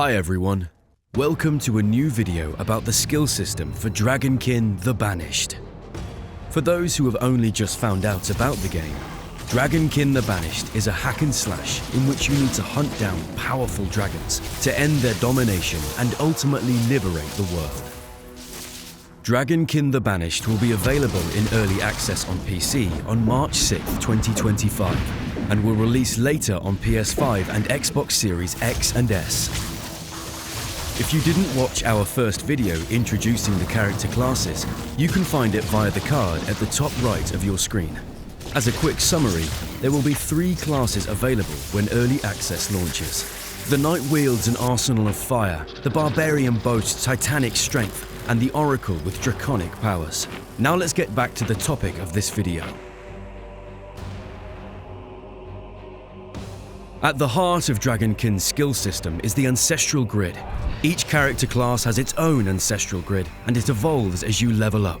Hi everyone, welcome to a new video about the skill system for Dragonkin the Banished. For those who have only just found out about the game, Dragonkin the Banished is a hack and slash in which you need to hunt down powerful dragons to end their domination and ultimately liberate the world. Dragonkin the Banished will be available in early access on PC on March 6, 2025, and will release later on PS5 and Xbox Series X and S. If you didn't watch our first video introducing the character classes, you can find it via the card at the top right of your screen. As a quick summary, there will be 3 classes available when early access launches. The Knight wields an arsenal of fire, the Barbarian boasts titanic strength, and the Oracle with draconic powers. Now let's get back to the topic of this video. At the heart of Dragonkin's skill system is the Ancestral Grid. Each character class has its own Ancestral Grid, and it evolves as you level up.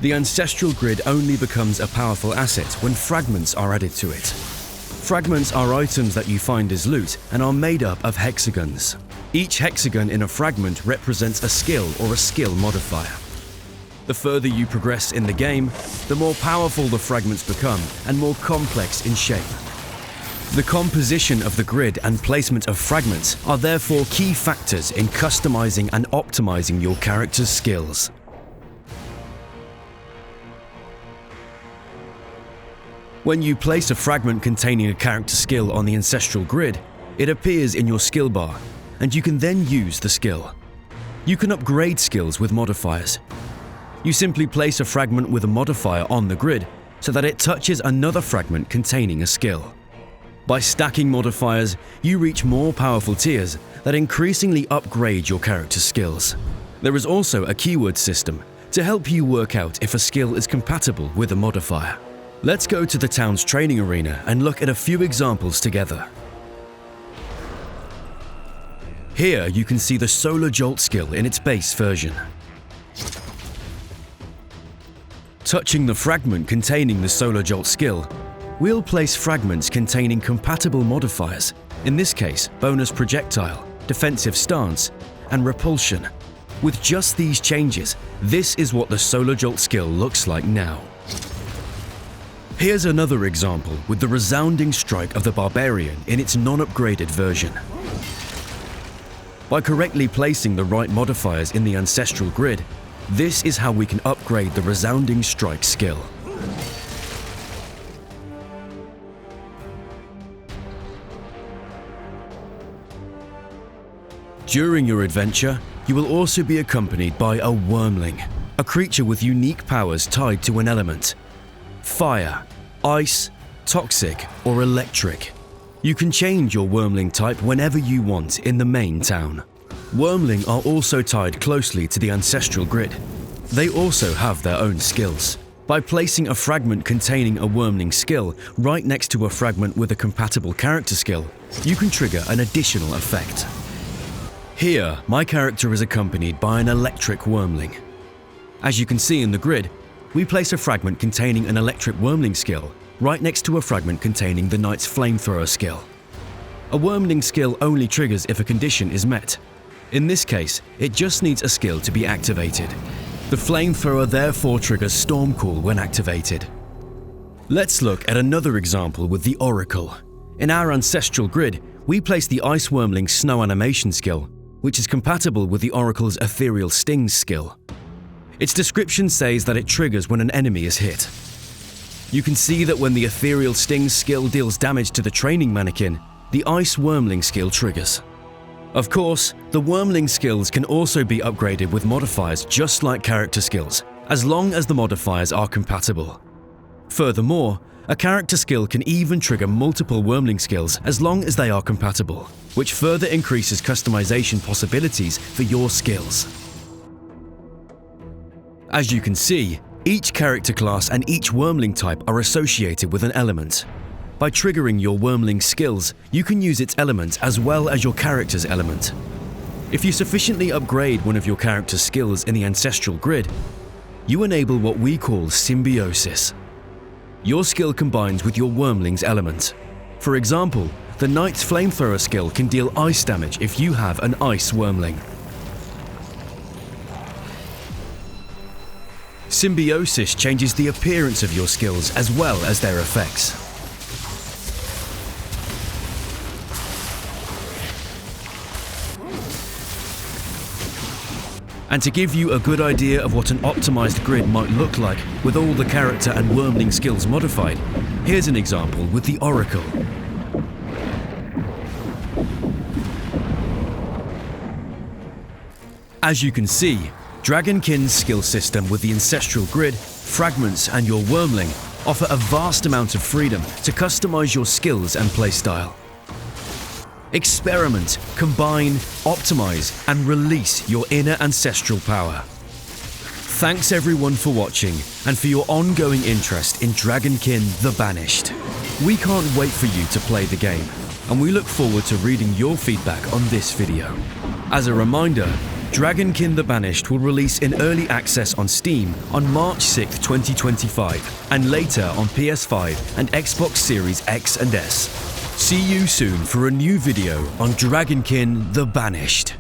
The Ancestral Grid only becomes a powerful asset when fragments are added to it. Fragments are items that you find as loot and are made up of hexagons. Each hexagon in a fragment represents a skill or a skill modifier. The further you progress in the game, the more powerful the fragments become and more complex in shape. The composition of the grid and placement of fragments are therefore key factors in customizing and optimizing your character's skills. When you place a fragment containing a character skill on the Ancestral Grid, it appears in your skill bar, and you can then use the skill. You can upgrade skills with modifiers. You simply place a fragment with a modifier on the grid so that it touches another fragment containing a skill. By stacking modifiers, you reach more powerful tiers that increasingly upgrade your character's skills. There is also a keyword system to help you work out if a skill is compatible with a modifier. Let's go to the town's training arena and look at a few examples together. Here you can see the Solar Jolt skill in its base version. Touching the fragment containing the Solar Jolt skill, we'll place fragments containing compatible modifiers, in this case bonus projectile, defensive stance, and repulsion. With just these changes, this is what the Solar Jolt skill looks like now. Here's another example with the resounding strike of the Barbarian in its non-upgraded version. By correctly placing the right modifiers in the Ancestral Grid, this is how we can upgrade the resounding strike skill. During your adventure, you will also be accompanied by a Wyrmling, a creature with unique powers tied to an element: fire, ice, toxic, or electric. You can change your Wyrmling type whenever you want in the main town. Wyrmling are also tied closely to the Ancestral Grid. They also have their own skills. By placing a fragment containing a Wyrmling skill right next to a fragment with a compatible character skill, you can trigger an additional effect. Here, my character is accompanied by an electric Wyrmling. As you can see in the grid, we place a fragment containing an electric Wyrmling skill right next to a fragment containing the Knight's flamethrower skill. A Wyrmling skill only triggers if a condition is met. In this case, it just needs a skill to be activated. The flamethrower therefore triggers Stormcall when activated. Let's look at another example with the Oracle. In our Ancestral Grid, we place the Ice Wyrmling Snow Animation skill, which is compatible with the Oracle's Ethereal Stings skill. Its description says that it triggers when an enemy is hit. You can see that when the Ethereal Stings skill deals damage to the training mannequin, the Ice Wyrmling skill triggers. Of course, the Wyrmling skills can also be upgraded with modifiers just like character skills, as long as the modifiers are compatible. Furthermore, a character skill can even trigger multiple Wyrmling skills as long as they are compatible, which further increases customization possibilities for your skills. As you can see, each character class and each Wyrmling type are associated with an element. By triggering your Wyrmling skills, you can use its element as well as your character's element. If you sufficiently upgrade one of your character's skills in the Ancestral Grid, you enable what we call symbiosis. Your skill combines with your Wyrmling's element. For example, the Knight's Flamethrower skill can deal ice damage if you have an Ice Wyrmling. Symbiosis changes the appearance of your skills as well as their effects. And to give you a good idea of what an optimized grid might look like with all the character and Wyrmling skills modified, here's an example with the Oracle. As you can see, Dragonkin's skill system with the Ancestral Grid, fragments and your Wyrmling offer a vast amount of freedom to customize your skills and playstyle. Experiment, combine, optimize and release your inner ancestral power. Thanks everyone for watching and for your ongoing interest in Dragonkin the Banished. We can't wait for you to play the game, and we look forward to reading your feedback on this video. As a reminder, Dragonkin the Banished will release in early access on Steam on March 6, 2025, and later on PS5 and Xbox Series X and S. See you soon for a new video on Dragonkin the Banished.